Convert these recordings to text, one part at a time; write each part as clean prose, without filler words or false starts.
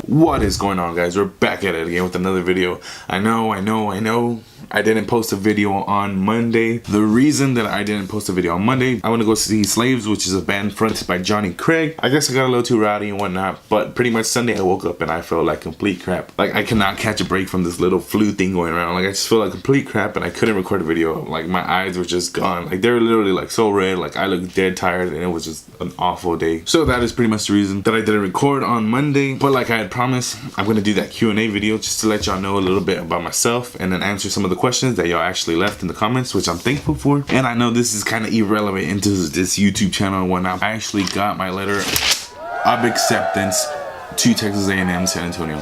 What is going on, guys? We're back at it again with another video. I know I didn't post a video on Monday. The reason that I didn't post a video on Monday, I want to go see Slaves, which is a band fronted by Johnny Craig. I guess I got a little too rowdy and whatnot, but pretty much Sunday I woke up and I felt like complete crap. Like I cannot catch a break from this little flu thing going around. Like I just feel like complete crap and I couldn't record a video. Like my eyes were just gone. Like they were literally like so red. Like I looked dead tired and it was just an awful day. So that is pretty much the reason that I didn't record on Monday. But like I had promised, I'm going to do that Q&A video just to let y'all know a little bit about myself and then answer some of the questions that y'all actually left in the comments, which I'm thankful for. And I know this is kind of irrelevant into this YouTube channel and whatnot. I actually got my letter of acceptance to Texas A&M San Antonio.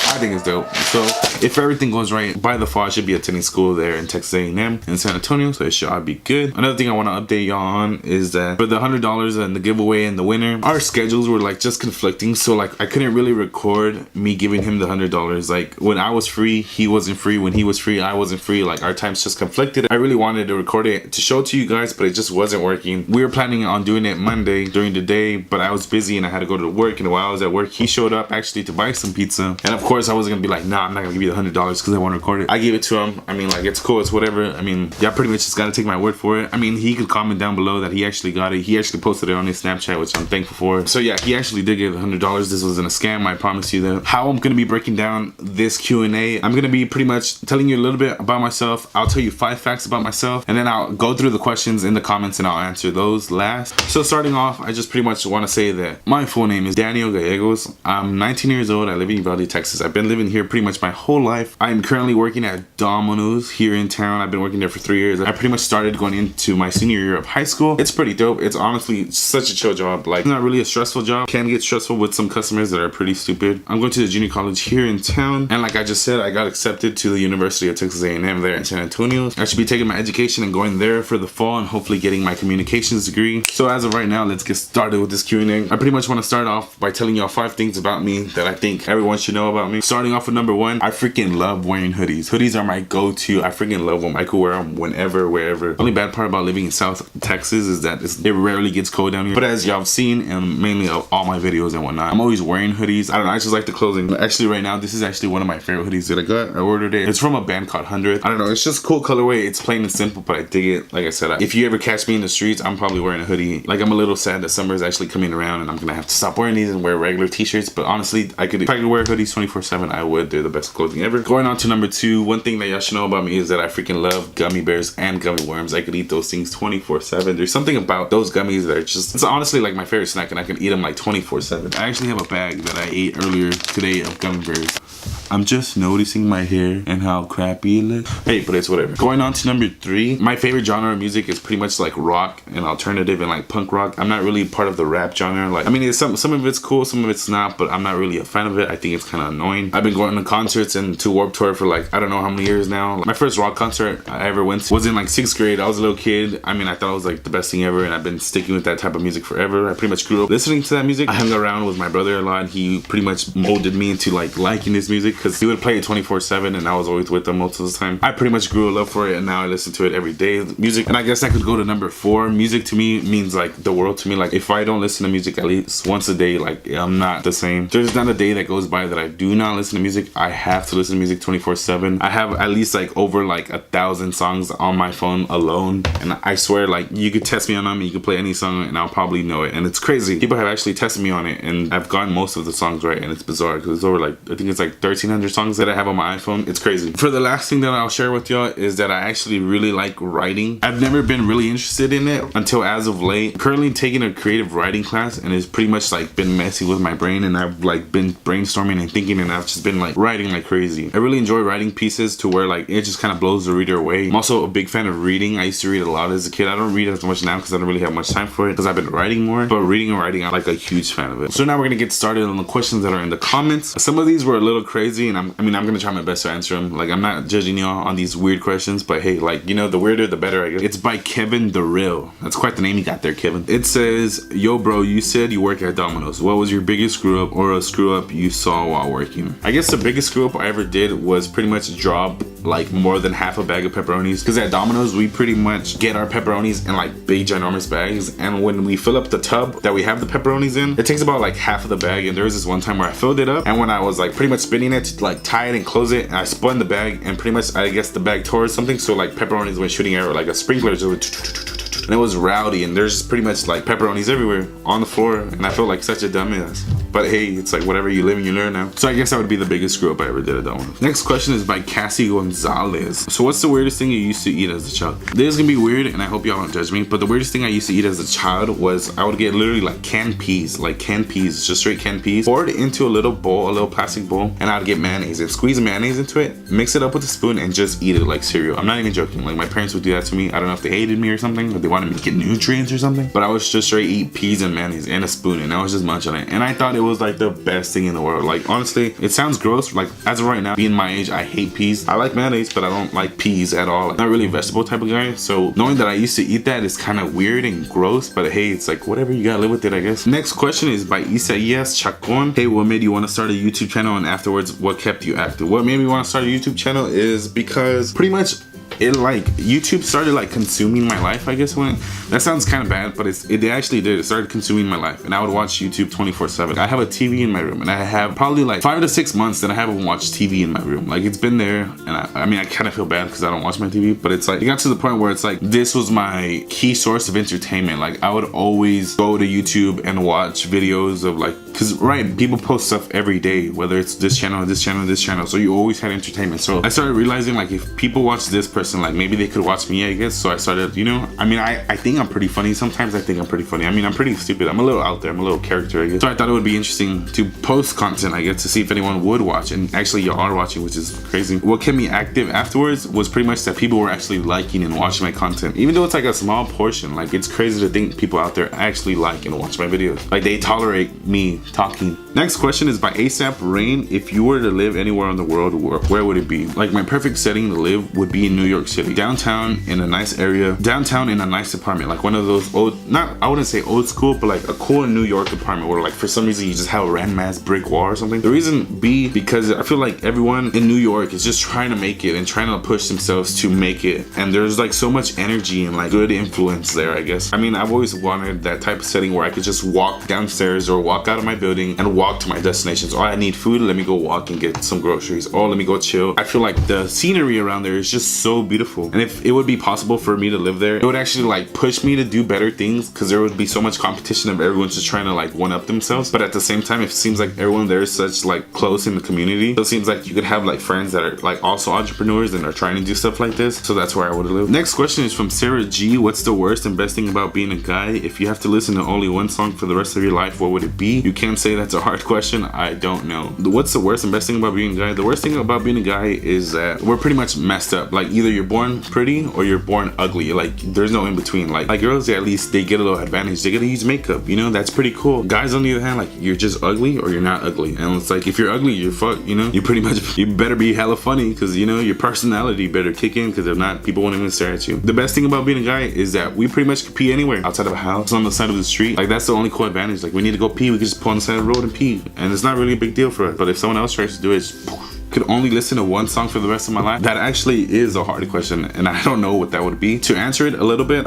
I think it's dope. So if everything goes right, by the fall I should be attending school there in Texas A&M in San Antonio, so it should be good. Another thing I want to update y'all on is that for the $100 and the giveaway and the winner, our schedules were like just conflicting. So like I couldn't really record me giving him the $100. Like when I was free, he wasn't free. When he was free, I wasn't free. Like our times just conflicted. I really wanted to record it to show to you guys, but it just wasn't working. We were planning on doing it Monday during the day, but I was busy and I had to go to work. And while I was at work, he showed up actually to buy some pizza. And of course I wasn't gonna be like, nah, I'm not gonna give you the $100 because I want to record it. I gave it to him. I mean, like, it's cool, it's whatever. I mean, y'all pretty much just gotta take my word for it. I mean, he could comment down below that he actually got it. He actually posted it on his Snapchat, which I'm thankful for. So yeah, he actually did get $100. This wasn't a scam, I promise you that. How I'm gonna be breaking down this Q&A, I'm gonna be pretty much telling you a little bit about myself. I'll tell you 5 facts about myself, and then I'll go through the questions in the comments and I'll answer those last. So starting off, I just pretty much want to say that my full name is Daniel Gallegos. I'm 19 years old. I live in Uvalde, Texas. I've been living here pretty much my whole life. I'm currently working at Domino's here in town. I've been working there for 3 years. I pretty much started going into my senior year of high school. It's pretty dope. It's honestly such a chill job. Like, it's not really a stressful job. Can get stressful with some customers that are pretty stupid. I'm going to the junior college here in town, and like I just said, I got accepted to the University of Texas A&M there in San Antonio. I should be taking my education and going there for the fall and hopefully getting my communications degree. So as of right now, let's get started with this Q&A. I pretty much want to start off by telling y'all 5 things about me that I think everyone should know about me. Starting off with number 1, I freaking love wearing hoodies. Hoodies are my go-to. I freaking love them. I could wear them whenever, wherever. The only bad part about living in South Texas is that it rarely gets cold down here. But as y'all have seen, and mainly of all my videos and whatnot, I'm always wearing hoodies. I don't know, I just like the clothing. Actually, right now, this is actually one of my favorite hoodies that I got. I ordered it. It's from a band called 100. I don't know, it's just cool colorway. It's plain and simple, but I dig it. Like I said, if you ever catch me in the streets, I'm probably wearing a hoodie. Like, I'm a little sad that summer is actually coming around and I'm gonna have to stop wearing these and wear regular t-shirts. But honestly, if I could wear hoodies 24/7, I would. They're the best clothing ever. Going on to number 2, one thing that y'all should know about me is that I freaking love gummy bears and gummy worms. I could eat those things 24/7. There's something about those gummies that are just, it's honestly like my favorite snack, and I can eat them like 24/7. I actually have a bag that I ate earlier today of gummy bears. I'm just noticing my hair and how crappy it looks. Hey, but it's whatever. Going on to number 3, my favorite genre of music is pretty much like rock and alternative and like punk rock. I'm not really part of the rap genre. Like, I mean, it's some of it's cool, some of it's not, but I'm not really a fan of it. I think it's kind of annoying. I've been going to concerts and to Warped Tour for like, I don't know how many years now. My first rock concert I ever went to was in like 6th grade. I was a little kid. I mean, I thought it was like the best thing ever, and I've been sticking with that type of music forever. I pretty much grew up listening to that music. I hung around with my brother a lot. He pretty much molded me into like liking this music because he would play it 24/7 and I was always with him most of the time. I pretty much grew a love for it, and now I listen to it every day. Music, and I guess I could go to number 4. Music to me means like the world to me. Like, if I don't listen to music at least once a day, like, I'm not the same. There's not a day that goes by that I do not listen to music. I have to listen to music 24/7. I have at least like over like 1,000 songs on my phone alone, and I swear, like, you could test me on them, you could play any song and I'll probably know it. And it's crazy. People have actually tested me on it and I've gotten most of the songs right, and it's bizarre because it's over like, I think it's like 1,300 songs that I have on my iPhone. It's crazy. For the last thing that I'll share with y'all is that I actually really like writing. I've never been really interested in it until as of late. I'm currently taking a creative writing class, and it's pretty much like been messy with my brain, and I've like been brainstorming and thinking, and I've just been like writing like crazy. I really enjoy writing pieces to where like it just kind of blows the reader away. I'm also a big fan of reading. I used to read a lot as a kid. I don't read as much now because I don't really have much time for it because I've been writing more, but reading and writing, I'm like a huge fan of it. So now we're gonna get started on the questions that are in the comments. Some of these were a little crazy, and I'm gonna try my best to answer them. Like, I'm not judging y'all on these weird questions, but hey, like, you know, the weirder the better, I guess. It's by Kevin the Real. That's quite the name you got there, Kevin. It says, yo bro, you said you work at Domino's. What was your biggest screw up or a screw up you saw while working? I guess the biggest screw up I ever did was pretty much drop like more than half a bag of pepperonis, because at Domino's we pretty much get our pepperonis in like big ginormous bags, and when we fill up the tub that we have the pepperonis in, it takes about like half of the bag. And there was this one time where I filled it up, and when I was like pretty much spinning it to like tie it and close it, and I spun the bag, and pretty much I guess the bag tore or something, so like pepperonis went shooting out like a sprinkler, and it was rowdy, and there's pretty much like pepperonis everywhere on the floor, and I felt like such a dumbass. But hey, it's like whatever, you live and you learn now. So I guess that would be the biggest screw up I ever did at that one. Next question is by Cassie Gonzalez. So what's the weirdest thing you used to eat as a child? This is gonna be weird, and I hope y'all don't judge me, but the weirdest thing I used to eat as a child was I would get literally like canned peas, just straight canned peas, poured into a little bowl, a little plastic bowl, and I'd get mayonnaise and squeeze mayonnaise into it, mix it up with a spoon, and just eat it like cereal. I'm not even joking. Like my parents would do that to me. I don't know if they hated me or something, or they wanted me to get nutrients or something, but I was just straight eat peas and mayonnaise and a spoon, and I was just munching it, and I thought it was like the best thing in the world. Like honestly, it sounds gross. Like as of right now, being my age, I hate peas. I like mayonnaise, but I don't like peas at all. Like, not really a vegetable type of guy, so knowing that I used to eat that is kind of weird and gross, but hey, it's like whatever, you gotta live with it, I guess. Next question is by Isaías Chacon. Hey, what made you want to start a YouTube channel, and afterwards what kept you active? What made me want to start a YouTube channel is because pretty much it like YouTube started like consuming my life, I guess. When that sounds kind of bad, but it actually did. It started consuming my life, and I would watch YouTube 24/7. I have a TV in my room, and I have probably like 5 to 6 months that I haven't watched TV in my room. Like it's been there, and I mean I kind of feel bad because I don't watch my TV, but it's like it got to the point where it's like this was my key source of entertainment. Like I would always go to YouTube and watch videos of like, because right, people post stuff every day, whether it's this channel, this channel, this channel, so you always had entertainment. So I started realizing like if people watch this person, like maybe they could watch me, I guess. So I started, you know, I mean I think I'm pretty funny. Sometimes I think I'm pretty funny. I mean I'm pretty stupid. I'm a little out there. I'm a little character, I guess. So I thought it would be interesting to post content, I guess, to see if anyone would watch, and actually y'all are watching, which is crazy. What kept me active afterwards was pretty much that people were actually liking and watching my content, even though it's like a small portion. Like it's crazy to think people out there actually like and watch my videos. Like they tolerate me talking. Next question is by ASAP Rain. If you were to live anywhere in the world, where would it be? Like my perfect setting to live would be in New York City, downtown, in a nice area, downtown in a nice apartment, like one of those old, not, I wouldn't say old school, but like a cool New York apartment where like for some reason you just have a random ass brick wall or something. The reason be because I feel like everyone in New York is just trying to make it and trying to push themselves to make it, and there's like so much energy and like good influence there, I guess. I mean I've always wanted that type of setting where I could just walk downstairs or walk out of my building and walk to my destinations. Oh, I need food, let me go walk and get some groceries. Oh, let me go chill. I feel like the scenery around there is just so beautiful, and if it would be possible for me to live there, it would actually like push me to do better things, because there would be so much competition of everyone's just trying to like one up themselves. But at the same time, it seems like everyone there is such like close in the community, so it seems like you could have like friends that are like also entrepreneurs and are trying to do stuff like this. So that's where I would live. Next question is from Sarah G. What's the worst and best thing about being a guy? If you have to listen to only one song for the rest of your life, what would it be? You can't say that's a hard question. I don't know. What's the worst and best thing about being a guy? The worst thing about being a guy is that we're pretty much messed up. Like either you're born pretty or you're born ugly. Like there's no in between. Like girls, at least they get a little advantage. They get to use makeup, you know, that's pretty cool. Guys on the other hand, like you're just ugly or you're not ugly, and it's like if you're ugly, you're fucked, you know. You pretty much, you better be hella funny, because you know your personality better kick in, because if not, people won't even stare at you. The best thing about being a guy is that we pretty much can pee anywhere, outside of a house, on the side of the street. Like that's the only cool advantage. Like we need to go pee, we can just pull on the side of the road and pee, and it's not really a big deal for us. But if someone else tries to do it, it's could only listen to one song for the rest of my life? That actually is a hard question, and I don't know what that would be. To answer it a little bit,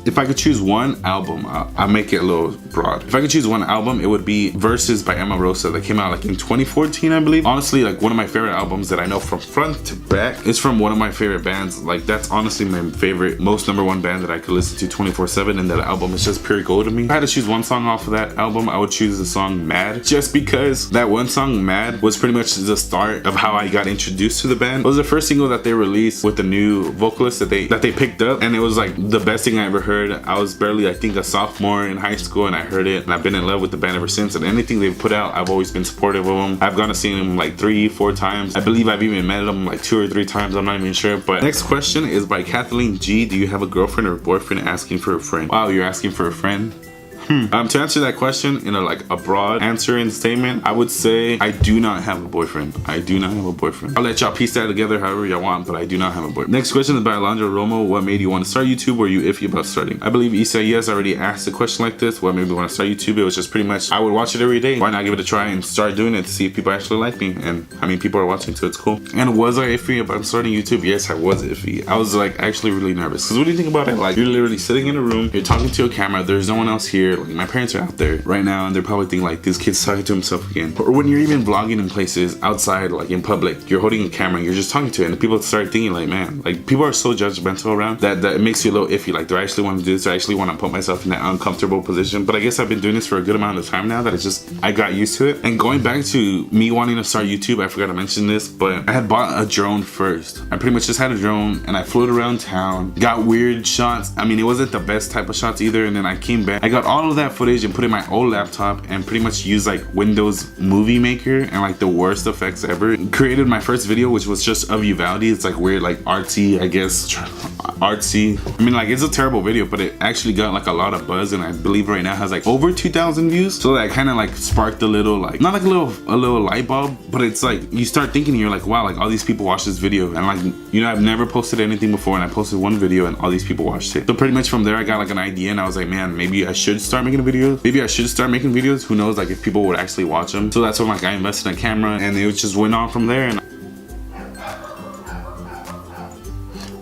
if I could choose one album, I'll make it a little broad. If I could choose one album, it would be Verses by Emma Rosa that came out like in 2014, I believe. Honestly, like one of my favorite albums that I know from front to back is from one of my favorite bands. Like that's honestly my favorite, most #1 band that I could listen to 24/7, and that album is just pure gold to me. If I had to choose one song off of that album, I would choose the song Mad, just because that one song Mad was pretty much the start of how I got introduced to the band. It was the first single that they released with the new vocalist that they picked up, and it was like the best thing I ever heard. I was barely, I think, a sophomore in high school, and I heard it, and I've been in love with the band ever since. And anything they've put out, I've always been supportive of them. I've gone to see them like 3-4 times. I believe I've even met them like 2 or 3 times. I'm not even sure. But next question is by Kathleen G. Do you have a girlfriend or boyfriend asking for a friend? Wow, you're asking for a friend? To answer that question in a broad answer and statement, I would say I do not have a boyfriend. I do not have a boyfriend. I'll let y'all piece that together however y'all want, but I do not have a boyfriend. Next question is by Alondra Romo. What made you want to start YouTube? Were you iffy about starting? I believe Isaias already asked a question like this. What made me want to start YouTube? It was just pretty much I would watch it every day. Why not give it a try and start doing it to see if people actually like me? And I mean, people are watching, so it's cool. And was I iffy about starting YouTube? Yes, I was iffy. I was like actually really nervous. Because what do you think about it? Like, you're literally sitting in a room, you're talking to a camera, there's no one else here. Like, my parents are out there right now and they're probably thinking like, this kid's talking to himself again. Or when you're even vlogging in places outside, like in public, you're holding a camera and you're just talking to it, and people start thinking like, man, like people are so judgmental around that it makes you a little iffy. Like, do I actually want to do this? Do I actually want to put myself in that uncomfortable position? But I guess I've been doing this for a good amount of time now that I got used to it. And going back to me wanting to start YouTube, I forgot to mention this, but I had bought a drone first. I pretty much just had a drone and I flew it around town, got weird shots. I mean, it wasn't the best type of shots either. And then I came back, I got all of that footage and put it in my old laptop and pretty much used like Windows Movie Maker and like the worst effects ever. Created my first video, which was just of Uvalde. It's like weird, like artsy, I guess, artsy. I mean, like, it's a terrible video, but it actually got like a lot of buzz, and I believe right now has like over 2,000 views. So that kind of like sparked a little, like, not like a little light bulb, but it's like you start thinking, you're like, wow, like all these people watch this video, and like, you know, I've never posted anything before, and I posted one video and all these people watched it. So pretty much from there I got like an idea, and I was like, man, maybe I should start making videos. Maybe I should start making videos. Who knows, like if people would actually watch them. So that's when like I invested in a camera, and it just went on from there. And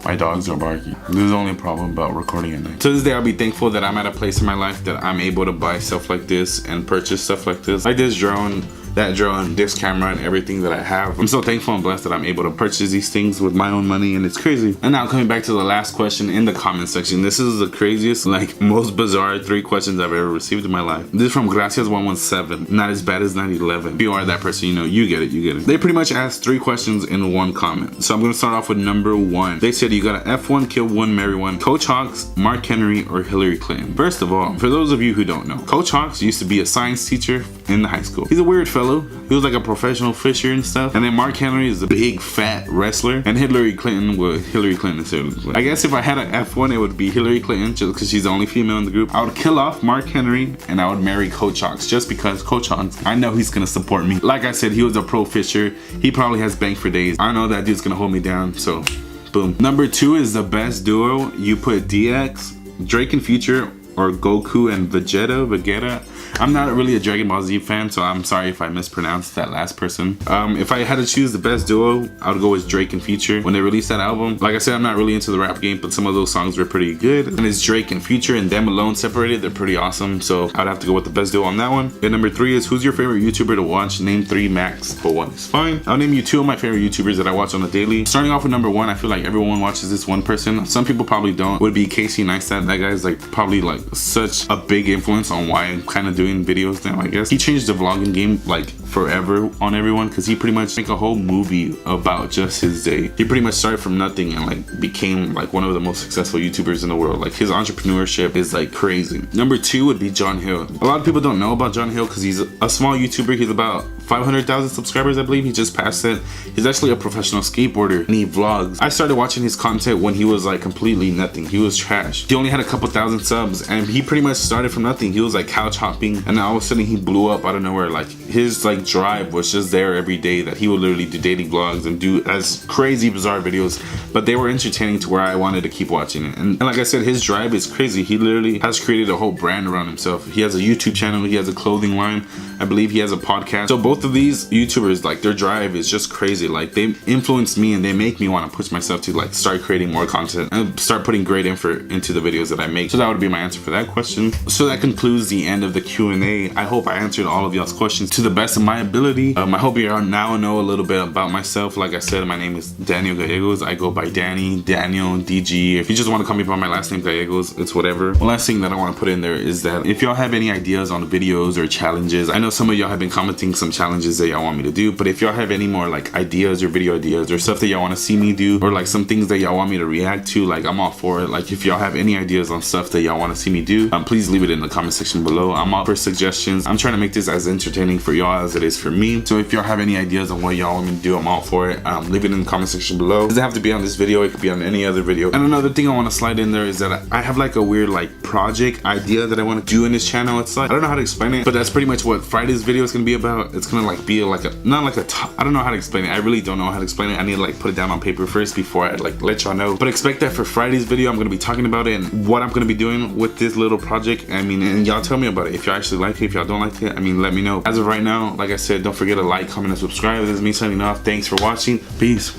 my dogs are barking. This is the only problem about recording at night. To this day, I'll be thankful that I'm at a place in my life that I'm able to buy stuff like this and purchase stuff like this. Like this drone, that drone, this camera, and everything that I have. I'm so thankful and blessed that I'm able to purchase these things with my own money, and it's crazy. And now coming back to the last question in the comment section. This is the craziest, like most bizarre 3 questions I've ever received in my life. This is from Gracias117. Not as bad as 9/11. If you are that person, you know, you get it, you get it. They pretty much asked 3 questions in one comment. So I'm gonna start off with number 1. They said, you gotta F1, kill 1, marry 1. Coach Hawks, Mark Henry, or Hillary Clinton? First of all, for those of you who don't know, Coach Hawks used to be a science teacher in the high school. He's a weird fellow. He was like a professional fisher and stuff. And then Mark Henry is a big fat wrestler. And Hillary Clinton, well, Hillary Clinton too. I guess if I had an F1, it would be Hillary Clinton, just because she's the only female in the group. I would kill off Mark Henry and I would marry Coach Hawks, just because Coach Hawks, I know he's gonna support me. Like I said, he was a pro fisher. He probably has bank for days. I know that dude's gonna hold me down, so boom. Number 2 is the best duo. You put DX, Drake and Future, or Goku and Vegeta. I'm not really a Dragon Ball Z fan, so I'm sorry if I mispronounced that last person. If I had to choose the best duo, I would go with Drake and Future. When they released that album, like I said, I'm not really into the rap game, but some of those songs were pretty good. And it's Drake and Future, and them alone separated, they're pretty awesome. So I'd have to go with the best duo on that one. And number 3 is, who's your favorite YouTuber to watch? Name 3 max, but 1 is fine. I'll name you 2 of my favorite YouTubers that I watch on a daily. Starting off with number 1, I feel like everyone watches this one person. Some people probably don't. Would be Casey Neistat. That guy's like probably like such a big influence on why I'm kind of doing videos now, I guess. He changed the vlogging game like forever on everyone, because he pretty much make a whole movie about just his day. He pretty much started from nothing and like became like one of the most successful YouTubers in the world. Like, his entrepreneurship is like crazy. Number 2 would be John Hill. A lot of people don't know about John Hill because he's a small YouTuber. He's about 500,000 subscribers, I believe. He just passed it. He's actually a professional skateboarder and he vlogs. I started watching his content when he was like completely nothing. He was trash. He only had a couple thousand subs, and he pretty much started from nothing. He was like couch hopping, and then all of a sudden he blew up out of nowhere. Like, his like drive was just there every day, that he would literally do dating vlogs and do as crazy bizarre videos, but they were entertaining to where I wanted to keep watching it. And like I said, his drive is crazy. He literally has created a whole brand around himself. He has a YouTube channel, he has a clothing line, I believe he has a podcast. So both of these YouTubers, like, their drive is just crazy. Like, they influence me and they make me want to push myself to like start creating more content and start putting great effort into the videos that I make. So that would be my answer for that question. So that concludes the end of the Q&A. I hope I answered all of y'all's questions to the best of my ability. I hope you now know a little bit about myself. Like I said, my name is Daniel Gallegos. I go by Danny, Daniel, DG. If you just want to call me by my last name, Gallegos, it's whatever. One last thing that I want to put in there is that if y'all have any ideas on videos or challenges, I know some of y'all have been commenting some challenges challenges that y'all want me to do. But if y'all have any more like ideas or video ideas or stuff that y'all want to see me do, or like some things that y'all want me to react to, like I'm all for it. Like if y'all have any ideas on stuff that y'all want to see me do, please leave it in the comment section below. I'm all for suggestions. I'm trying to make this as entertaining for y'all as it is for me. So if y'all have any ideas on what y'all want me to do, I'm all for it. Leave it in the comment section below. It doesn't have to be on this video, it could be on any other video. And another thing I want to slide in there is that I have like a weird like project idea that I want to do in this channel. It's like, I don't know how to explain it, but that's pretty much what Friday's video is going to be about. It's going to like be like a, not like a, I don't know how to explain it. I really don't know how to explain it. I need to like put it down on paper first before I like let y'all know. But expect that for Friday's video. I'm going to be talking about it and what I'm going to be doing with this little project. I mean, and y'all tell me about it. If y'all actually like it, if y'all don't like it, I mean, let me know. As of right now, like I said, don't forget to like, comment, and subscribe. This is me signing off. Thanks for watching. Peace.